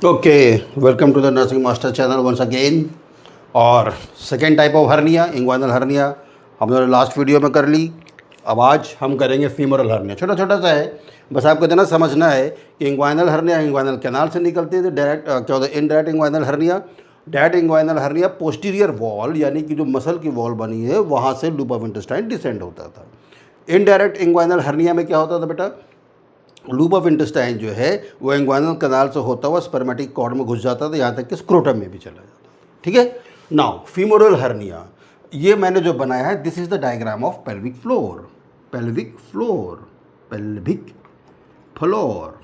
Okay, welcome to the nursing master channel once again. और second type of hernia, inguinal hernia, हम लोगों ने last video में कर ली। अब आज हम करेंगे फीमोरल हर्निया। छोटा छोटा सा है, बस आपको इतना समझना है कि इंग्वाइनल हर्निया इंग्वाइनल कैनाल से निकलती है। तो डायरेक्ट क्या होता है, indirect inguinal hernia. Direct inguinal hernia posterior wall यानी कि जो मसल की वॉल बनी है वहाँ से लूप ऑफ इंटेस्टाइन डिसेंड होता था। इनडायरेक्ट इंग्वाइनल हर्निया में क्या होता था बेटा, लूप ऑफ इंटेस्टाइन जो है वो इंग्वाइनल कैनाल से होता हुआ स्पर्मेटिक कॉर्ड में घुस जाता था, यहाँ तक कि स्क्रोटम में भी चला जाता था। ठीक है। नाउ फीमोरल हर्निया, ये मैंने जो बनाया है, this is the diagram of pelvic floor. Pelvic floor, pelvic floor.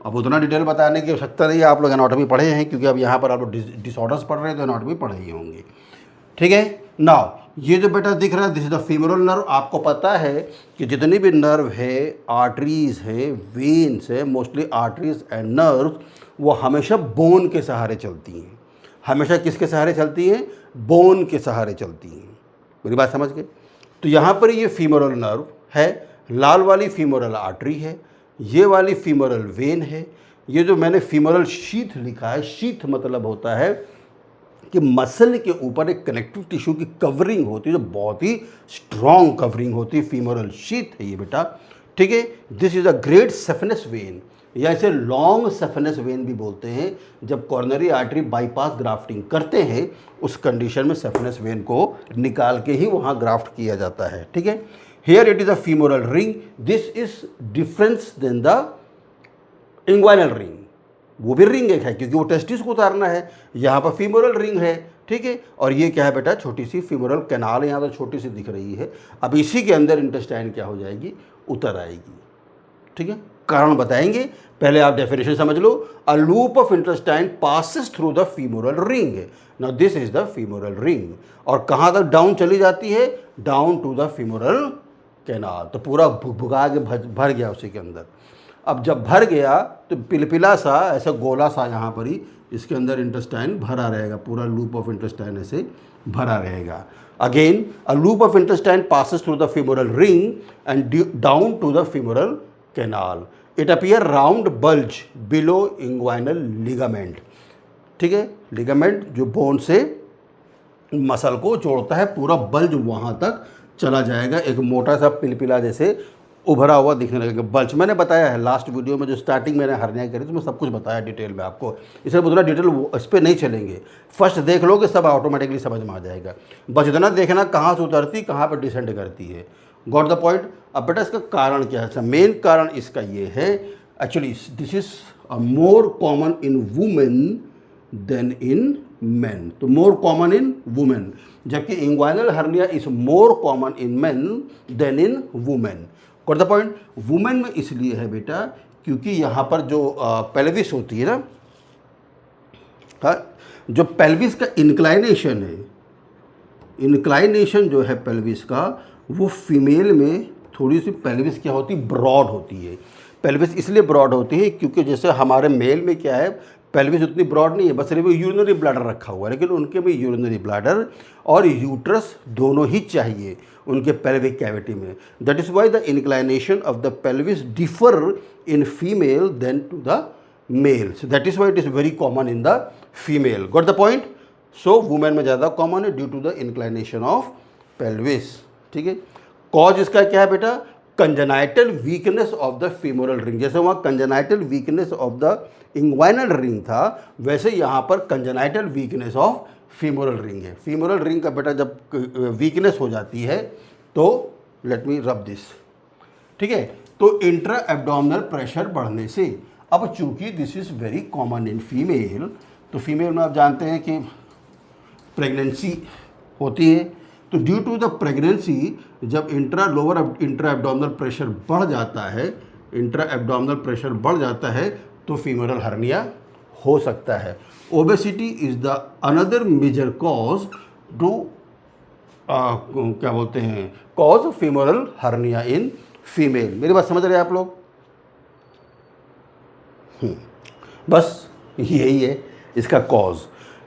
अब उतना डिटेल बताने की आवश्यकता नहीं है, आप लोग एनाटॉमी पढ़े हैं, क्योंकि अब यहाँ पर आप लोग डिसऑर्डर्स पढ़ रहे हैं तो एनाटॉमी पढ़े ही होंगे। ठीक है। नाउ ये जो बेटा दिख रहा है, this is the femoral nerve. आपको पता है कि जितनी भी नर्व है, आर्टरीज है, वेन्स है, मोस्टली आर्टरीज एंड नर्व, वो हमेशा बोन के सहारे चलती हैं। हमेशा किसके सहारे चलती हैं? बोन के सहारे चलती हैं। मेरी बात समझ गए? तो यहाँ पर ये फीमोरल नर्व है, लाल वाली फीमोरल आर्टरी है, ये वाली फीमोरल वेन है। ये जो मैंने फीमोरल शीथ लिखा है, शीथ मतलब होता है कि मसल के ऊपर एक कनेक्टिव टिश्यू की कवरिंग होती है, जो बहुत ही स्ट्रॉन्ग कवरिंग होती है, फीमोरल शीथ है ये बेटा। ठीक है। This is a great saphenous when, या इसे लॉन्ग सेफेनस वेन भी बोलते हैं। जब कॉर्नरी आर्टरी बाईपास ग्राफ्टिंग करते हैं, उस कंडीशन में सेफेनस वेन को निकाल के ही वहाँ ग्राफ्ट किया जाता है। ठीक है। Here it is a femoral ring. This is difference then the inguinal ring. वो भी रिंग एक है क्योंकि वो टेस्टिस को उतारना है। यहाँ पर फीमोरल रिंग है। ठीक है। और ये क्या है बेटा, छोटी सी फीमोरल कैनाल यहाँ तो छोटी सी दिख रही है। अब इसी के अंदर इंटेस्टाइन क्या हो जाएगी, उतर आएगी। ठीक है। कारण बताएंगे, पहले आप डेफिनेशन समझ लो। A loop of intestine passes through the femoral ring. Now this is the femoral ring. और कहाँ तक डाउन चली जाती है? Down to the femoral canal. तो पूरा भुगा के भर गया उसी के अंदर। अब जब भर गया तो पिलपिला सा ऐसा गोला सा यहाँ पर ही इसके अंदर इंटेस्टाइन भरा रहेगा, पूरा लूप ऑफ इंटेस्टाइन ऐसे भरा रहेगा। Again a loop of intestine passes through the femoral ring and down to the femoral canal. It appear round bulge below inguinal ligament. ठीक है। लिगामेंट जो बोन से मसल को जोड़ता है, पूरा बल्ज वहाँ तक चला जाएगा। एक मोटा सा पिलपिला जैसे उभरा हुआ दिखने लगेगा बल्ज। मैंने बताया है लास्ट वीडियो में, जो स्टार्टिंग मैंने हर्निया करी तो मैं सब कुछ बताया डिटेल में आपको, इसलिए उतना डिटेल इस पर नहीं चलेंगे। फर्स्ट देख लोगे सब ऑटोमेटिकली समझ में आ जाएगा। बस इतना देखना कहाँ से उतरती, कहाँ पर डिसेंड करती है। Got the point. अब बेटा इसका कारण क्या है? मेन कारण इसका ये है, actually this is more common in women then in men. तो मोर कॉमन इन वुमेन, जबकि inguinal hernia is more common in men then in women. Got the point. Women में इसलिए है बेटा क्योंकि यहाँ पर जो पेल्विस होती है ना, जो पेल्विस का इंक्लाइनेशन है, इंक्लाइनेशन जो है पेल्विस का, वो फीमेल में थोड़ी सी पेल्विस क्या होती, ब्रॉड होती है। पेल्विस इसलिए ब्रॉड होती है क्योंकि जैसे हमारे मेल में क्या है, पेल्विस उतनी ब्रॉड नहीं है, बस सिर्फ यूरिनरी ब्लैडर रखा हुआ है, लेकिन उनके में यूरिनरी ब्लैडर और यूट्रस दोनों ही चाहिए उनके पेल्विक कैविटी में। That is why the inclination of the pelvis differ in female then to the male. So that is why it is very common in the female. Got the point. So women में ज़्यादा कॉमन है due to the inclination of pelvis. ठीक है। Cause इसका क्या है बेटा? Congenital weakness of the femoral ring. जैसे वहाँ congenital weakness of the inguinal ring था, वैसे यहाँ पर congenital weakness of femoral ring है। फीमोरल रिंग का बेटा जब वीकनेस हो जाती है तो लेट मी रब दिस। ठीक है। तो इंट्रा एब्डोमिनल प्रेशर बढ़ने से, अब चूंकि this is very common in female, तो फीमेल में आप जानते हैं कि प्रेगनेंसी होती है, तो ड्यू टू द प्रेगनेंसी जब इंट्रा एब्डोमिनल प्रेशर बढ़ जाता है, इंट्रा एब्डोमिनल प्रेशर बढ़ जाता है तो फीमोरल हर्निया हो सकता है। Obesity is the another major cause to क्या बोलते हैं, cause femoral hernia in female. मेरी बात समझ रहे हैं आप लोग? बस यही है इसका cause,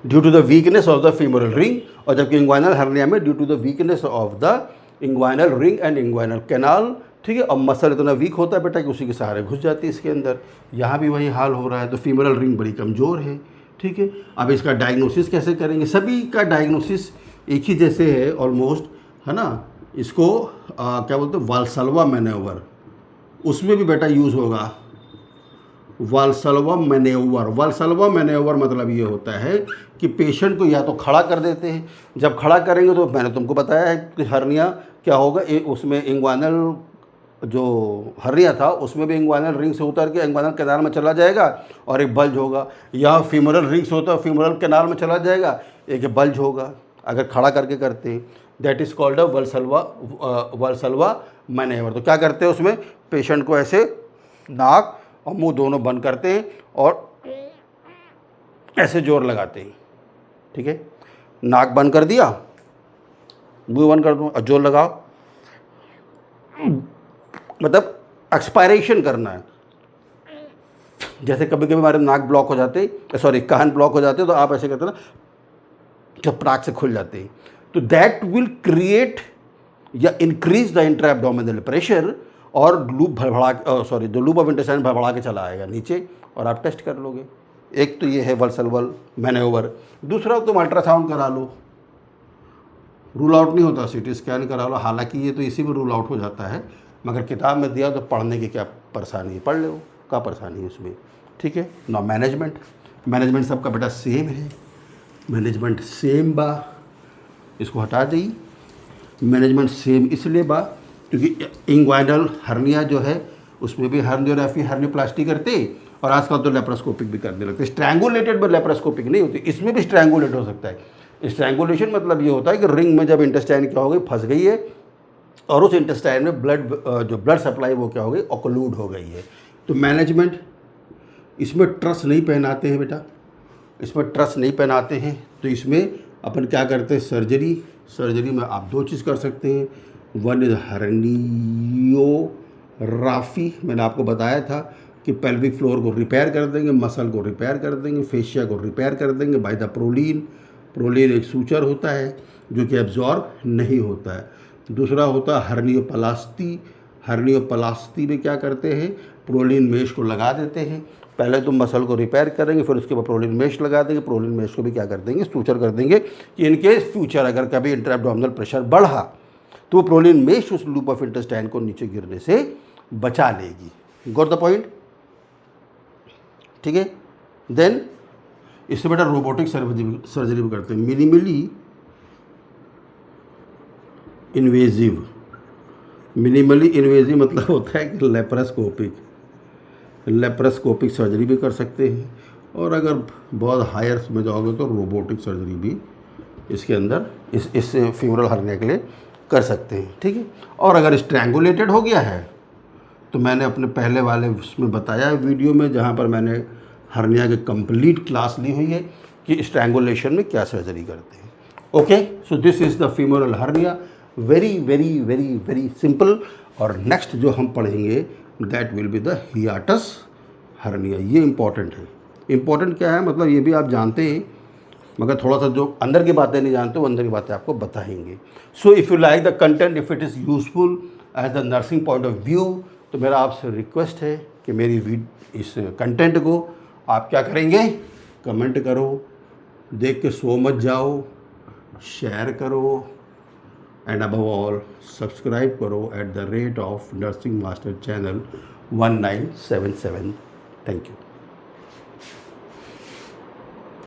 due to the weakness of the femoral ring. और जबकि इंग्वाइनल हर्निया में due to the weakness of the inguinal ring and inguinal canal. ठीक है। अब मसल इतना वीक होता है बेटा कि उसी के सहारे घुस जाती है इसके अंदर। यहाँ भी वही हाल हो रहा है, तो फीमोरल रिंग बड़ी कमज़ोर है, ठीक है। अब इसका डायग्नोसिस कैसे करेंगे? सभी का डायग्नोसिस एक ही जैसे है ऑलमोस्ट, है ना। इसको क्या बोलते हैं, वाल्सल्वा मैन्योवर, उसमें भी बेटा यूज़ होगा वाल्सल्वा मैन्योवर। वाल्सल्वा मैन्योवर मतलब ये होता है कि पेशेंट को या तो खड़ा कर देते हैं, जब खड़ा करेंगे तो मैंने तुमको बताया है कि हर्निया क्या होगा, उसमें इंग्वानल जो हर्निया था उसमें भी इंग्वानल रिंग से उतर के इंग्वानल कैनाल में चला जाएगा और एक बल्ज होगा। यहाँ फीमोरल रिंग से होता है फीमोरल कैनाल में चला जाएगा, एक बल्ज होगा अगर खड़ा करके करते हैं। That is called a Valsalva manoeuvre. तो क्या करते हैं उसमें, पेशेंट को ऐसे नाक और मुंह दोनों बंद करते हैं और ऐसे जोर लगाते हैं, ठीक है। नाक बंद कर दिया, मुंह बंद कर दो और जोर लगाओ, मतलब एक्सपायरेशन करना है। जैसे कभी कभी हमारे नाक ब्लॉक हो जाते, सॉरी कान ब्लॉक हो जाते, तो आप ऐसे करते ना, जब प्राक से खुल जाते हैं, तो दैट विल क्रिएट या increase the intra abdominal pressure और लूप भड़बड़ा सॉरी जो लूप ऑफ इंटेस्टाइन भड़बड़ा के चला आएगा नीचे और आप टेस्ट कर लोगे। एक तो ये है वाल्सल्वा मैन्योवर। दूसरा तुम अल्ट्रासाउंड करा लो, रूल आउट नहीं होता, सीटी स्कैन करा लो, हालांकि ये तो इसी में रूल आउट हो जाता है, मगर किताब में दिया तो पढ़ने की क्या परेशानी है, पढ़ लो क्या परेशानी है उसमें, ठीक है ना। मैनेजमेंट सबका बेटा सेम है, मैनेजमेंट सेम बा, इसको हटा दी। मैनेजमेंट सेम इसलिए बा क्योंकि इंग्वाइनल हर्निया जो है उसमें भी हर्नियोग्राफी हर्नियोप्लास्टी करते, और आजकल तो लेप्रोस्कोपिक भी करने लगते। स्ट्रैंगुलेटेड में लेप्रोस्कोपिक नहीं होती, इसमें भी स्ट्रैंगुलेट हो सकता है। स्ट्रैंगुलेशन मतलब ये होता है कि रिंग में जब इंटेस्टाइन क्या हो गई, फंस गई है और उस इंटेस्टाइन में ब्लड सप्लाई वो क्या हो गई, ऑक्लूड हो गई है। तो मैनेजमेंट इसमें ट्रस नहीं पहनाते हैं बेटा, इसमें ट्रस नहीं पहनाते हैं, तो इसमें अपन क्या करते हैं, सर्जरी में आप दो चीज़ कर सकते हैं। वन इज़ हर्नियोग्राफी, मैंने आपको बताया था कि पेल्विक फ्लोर को रिपेयर कर देंगे, मसल को रिपेयर कर देंगे, फेशिया को रिपेयर कर देंगे बाय द प्रोलीन एक सूचर होता है जो कि एब्जॉर्ब नहीं होता है। दूसरा होता है हर्नियोप्लास्टी में क्या करते हैं, प्रोलीन मेश को लगा देते हैं। पहले तो मसल को रिपेयर करेंगे, फिर उसके बाद प्रोलीन मेश लगा देंगे, प्रोलीन मेश को भी क्या कर देंगे, सूचर कर देंगे कि इनकेस फ्यूचर अगर कभी इंट्रा एब्डोमिनल प्रेशर बढ़ा तो वो प्रोलीन मेश उस लूप ऑफ इंटेस्टाइन को नीचे गिरने से बचा लेगी। गॉट द पॉइंट, ठीक है। देन इससे बेटा रोबोटिक सर्जरी भी करते हैं, मिनिमली इन्वेजिव मतलब होता है कि लेप्रोस्कोपिक सर्जरी भी कर सकते हैं, और अगर बहुत हायर में जाओगे तो रोबोटिक सर्जरी भी इसके अंदर इस फीमोरल हर्निया के लिए कर सकते हैं, ठीक है। और अगर स्ट्रैंगुलेटेड हो गया है तो मैंने अपने पहले वाले उसमें बताया वीडियो में, जहाँ पर मैंने हर्निया की कंप्लीट क्लास ली हुई है कि स्ट्रैंगुलेशन में क्या सर्जरी करते हैं। Okay, so this is the femoral hernia, very very very very simple. और नेक्स्ट जो हम पढ़ेंगे that will be the हियाटस hernia. ये इम्पॉर्टेंट है। इम्पॉर्टेंट क्या है मतलब ये भी आप जानते हैं, मगर थोड़ा सा जो अंदर की बातें नहीं जानते वो अंदर की बातें आपको बताएंगे। So if you like the content, if it is useful as the nursing point of view, तो मेरा आपसे रिक्वेस्ट है कि मेरी इस कंटेंट को आप क्या करेंगे, कमेंट करो, देख के सो मत जाओ, शेयर करो, एंड अबव ऑल सब्सक्राइब करो at the rate of nursing master channel 1977। Thank you.